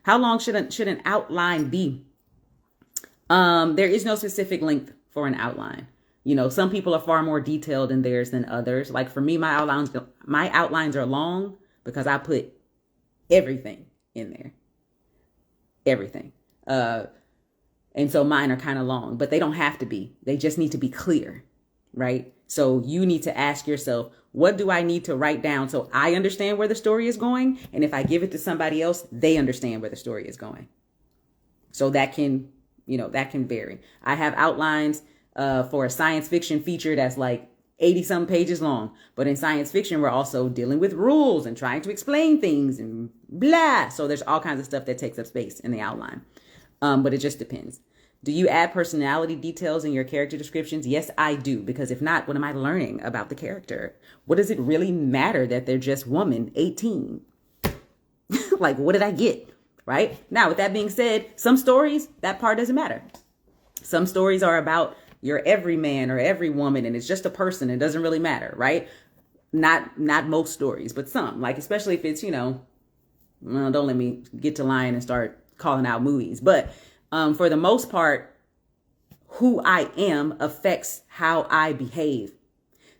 How long should an outline be? There is no specific length for an outline. You know, some people are far more detailed in theirs than others. Like for me, my outlines are long because I put everything in there. Everything. And so mine are kind of long, but they don't have to be. They just need to be clear, right? So you need to ask yourself, what do I need to write down so I understand where the story is going? And if I give it to somebody else, they understand where the story is going. So that can vary. I have outlines for a science fiction feature that's like 80 some pages long. But in science fiction, we're also dealing with rules and trying to explain things and blah. So there's all kinds of stuff that takes up space in the outline. But it just depends. Do you add personality details in your character descriptions? Yes, I do. Because if not, what am I learning about the character? What does it really matter that they're just woman 18? Like, what did I get? Right? Now, with that being said, some stories, that part doesn't matter. Some stories are about your every man or every woman, and it's just a person. It doesn't really matter, right? Not most stories, but some. Like, especially if it's, well, don't let me get to lying and start calling out movies. But for the most part, who I am affects how I behave.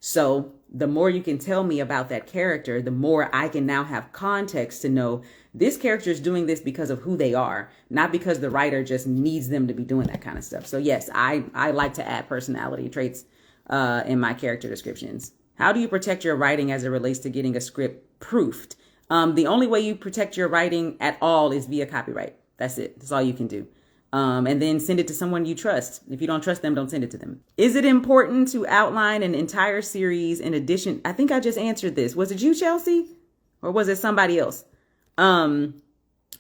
So the more you can tell me about that character, the more I can now have context to know this character is doing this because of who they are, not because the writer just needs them to be doing that kind of stuff. So yes, I like to add personality traits in my character descriptions. How do you protect your writing as it relates to getting a script proofed? The only way you protect your writing at all is via copyright. That's it. That's all you can do. And then send it to someone you trust. If you don't trust them, don't send it to them. Is it important to outline an entire series in addition? I think I just answered this. Was it you, Chelsea? Or was it somebody else?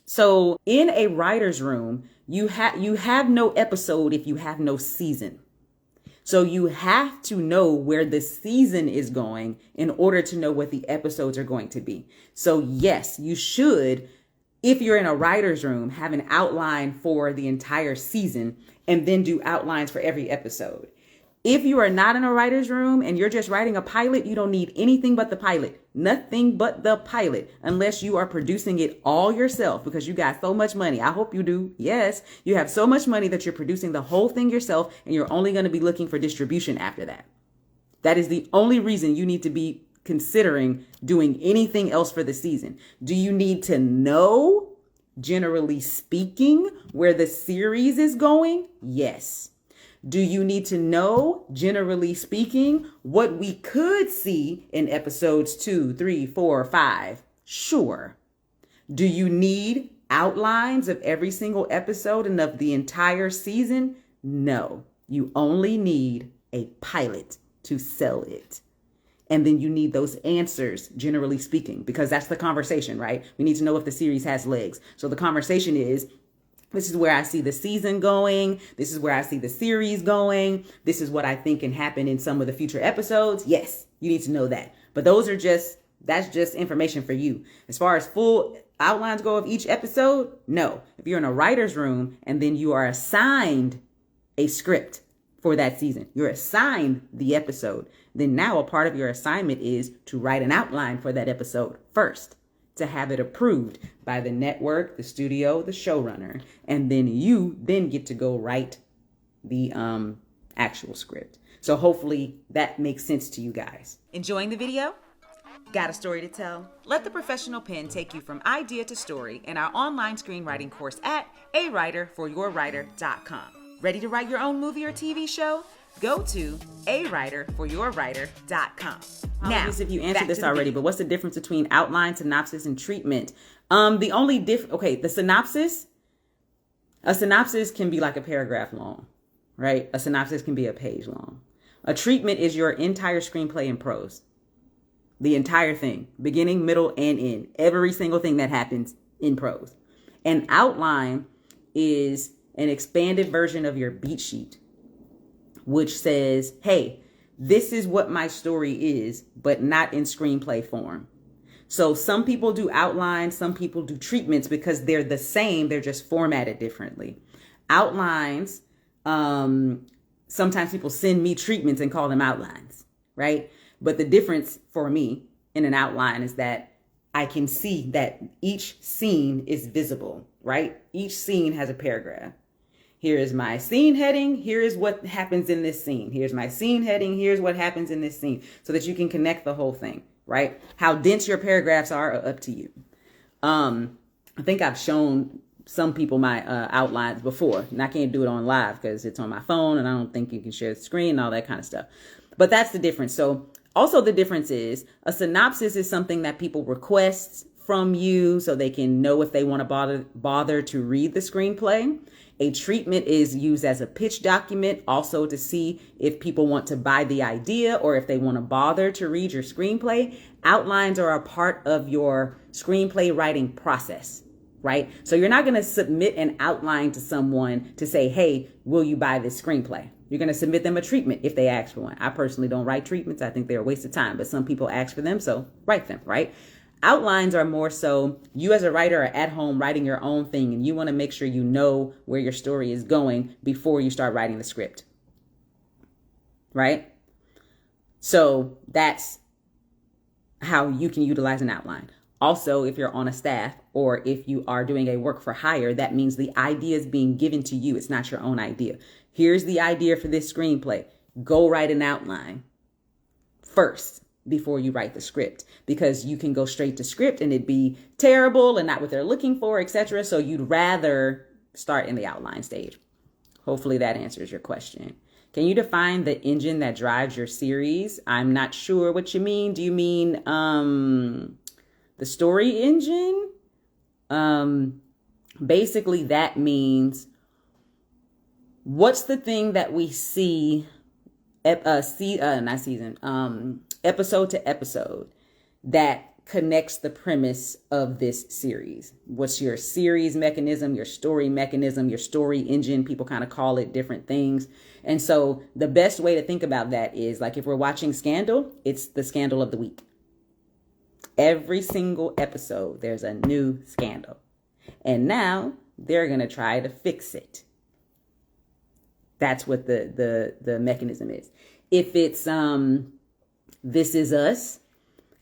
So in a writer's room, you have no episode if you have no season. So you have to know where the season is going in order to know what the episodes are going to be. So yes, you should, if you're in a writer's room, have an outline for the entire season and then do outlines for every episode. If you are not in a writer's room and you're just writing a pilot, you don't need anything but the pilot. Nothing but the pilot, unless you are producing it all yourself because you got so much money. I hope you do. Yes, you have so much money that you're producing the whole thing yourself and you're only going to be looking for distribution after that. That is the only reason you need to be considering doing anything else for the season. Do you need to know, generally speaking, where the series is going? Yes. Do you need to know, generally speaking, what we could see in episodes 2, 3, 4, 5? Sure. Do you need outlines of every single episode and of the entire season? No. You only need a pilot to sell it. And then you need those answers, generally speaking, because that's the conversation, right? We need to know if the series has legs. So the conversation is, this is where I see the season going. This is where I see the series going. This is what I think can happen in some of the future episodes. Yes, you need to know that. But that's just information for you. As far as full outlines go of each episode, no. If you're in a writer's room and then you are assigned a script for that season, you're assigned the episode, then now a part of your assignment is to write an outline for that episode first, to have it approved by the network, the studio, the showrunner, and then you get to go write the actual script. So hopefully that makes sense to you guys. Enjoying the video? Got a story to tell? Let the professional pen take you from idea to story in our online screenwriting course at awriterforyourwriter.com. Ready to write your own movie or TV show? Go to awriterforyourwriter.com. Now, if you answered this already, but what's the difference between outline, synopsis, and treatment? The only the synopsis, a synopsis can be like a paragraph long, right? A synopsis can be a page long. A treatment is your entire screenplay in prose. The entire thing, beginning, middle, and end. Every single thing that happens in prose. An outline is an expanded version of your beat sheet, which says, hey, this is what my story is, but not in screenplay form. So some people do outlines, some people do treatments because they're the same, they're just formatted differently. Outlines, sometimes people send me treatments and call them outlines, right? But the difference for me in an outline is that I can see that each scene is visible. right? Each scene has a paragraph. Here is my scene heading. Here is what happens in this scene. Here's my scene heading. Here's what happens in this scene, so that you can connect the whole thing, right? How dense your paragraphs are up to you. I think I've shown some people my outlines before, and I can't do it on live because it's on my phone, and I don't think you can share the screen and all that kind of stuff. But that's the difference. So also the difference is a synopsis is something that people request from you so they can know if they want to bother to read the screenplay. A treatment is used as a pitch document, also to see if people want to buy the idea or if they want to bother to read your screenplay. Outlines are a part of your screenplay writing process, right? So you're not going to submit an outline to someone to say, hey, will you buy this screenplay? You're going to submit them a treatment if they ask for one. I personally don't write treatments. I think they're a waste of time, but some people ask for them, so write them, right? Outlines are more so you as a writer are at home writing your own thing, and you want to make sure you know where your story is going before you start writing the script, right? So that's how you can utilize an outline. Also, if you're on a staff or if you are doing a work for hire, that means the idea is being given to you. It's not your own idea. Here's the idea for this screenplay. Go write an outline first before you write the script, because you can go straight to script and it'd be terrible and not what they're looking for, etc. So you'd rather start in the outline stage. Hopefully that answers your question. Can you define the engine that drives your series? I'm not sure what you mean. Do you mean the story engine? Basically that means what's the thing that we see episode to episode that connects the premise of this series? What's your series mechanism, your story mechanism, your story engine? People kind of call it different things. And so the best way to think about that is like if we're watching Scandal, it's the scandal of the week. Every single episode, there's a new scandal. And now they're going to try to fix it. That's what the mechanism is. If it's This Is Us,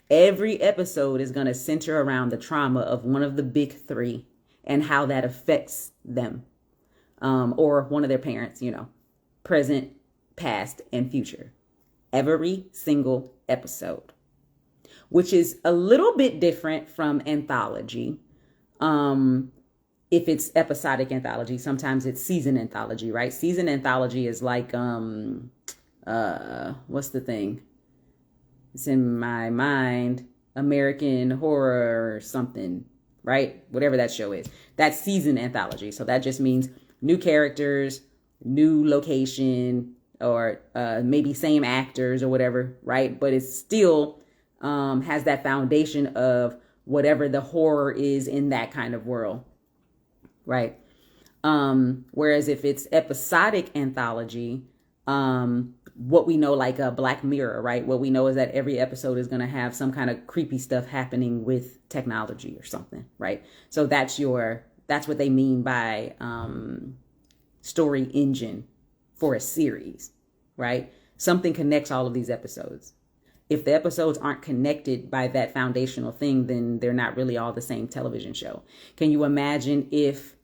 every episode is going to center around the trauma of one of the big three and how that affects them, or one of their parents, present, past, and future. Every single episode, which is a little bit different from anthology. If it's episodic anthology, sometimes it's season anthology, right? Season anthology is like, what's the thing? It's in my mind, American Horror or something, right? Whatever that show is. That's season anthology. So that just means new characters, new location, or maybe same actors or whatever, right? But it still has that foundation of whatever the horror is in that kind of world, right? Whereas if it's episodic anthology, what we know, like a Black Mirror, right? What we know is that every episode is going to have some kind of creepy stuff happening with technology or something, right? So that's what they mean by story engine for a series, right? Something connects all of these episodes. If the episodes aren't connected by that foundational thing, then they're not really all the same television show. Can you imagine if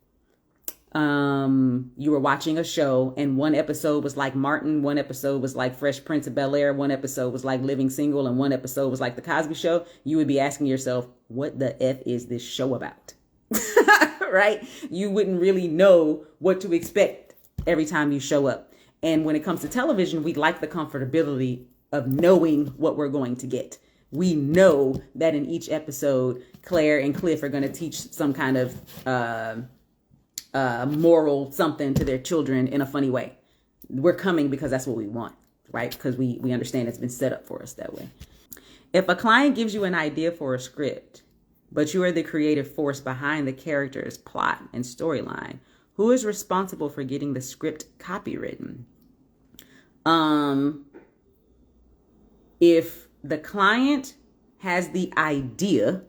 you were watching a show and one episode was like Martin, one episode was like Fresh Prince of Bel-Air, one episode was like Living Single, and one episode was like The Cosby Show? You would be asking yourself, what the F is this show about? Right? You wouldn't really know what to expect every time you show up. And when it comes to television, we like the comfortability of knowing what we're going to get. We know that in each episode, Claire and Cliff are going to teach some kind of moral something to their children in a funny way. We're coming because that's what we want, right? Because we understand it's been set up for us that way. If a client gives you an idea for a script, but you are the creative force behind the character's plot and storyline, who is responsible for getting the script copywritten? If the client has the idea,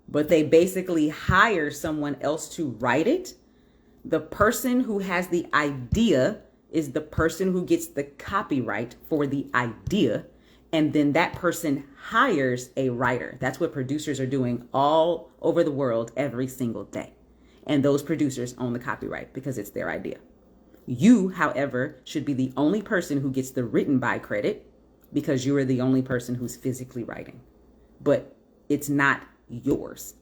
but they basically hire someone else to write it, the person who has the idea is the person who gets the copyright for the idea. And then that person hires a writer. That's what producers are doing all over the world every single day. And those producers own the copyright because it's their idea. You, however, should be the only person who gets the written by credit because you are the only person who's physically writing. But it's not yours.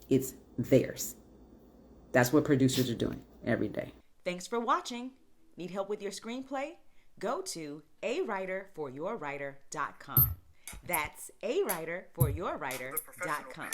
It's theirs. That's what producers are doing every day. Thanks for watching. Need help with your screenplay? Go to awriterforyourwriter.com. That's awriterforyourwriter.com.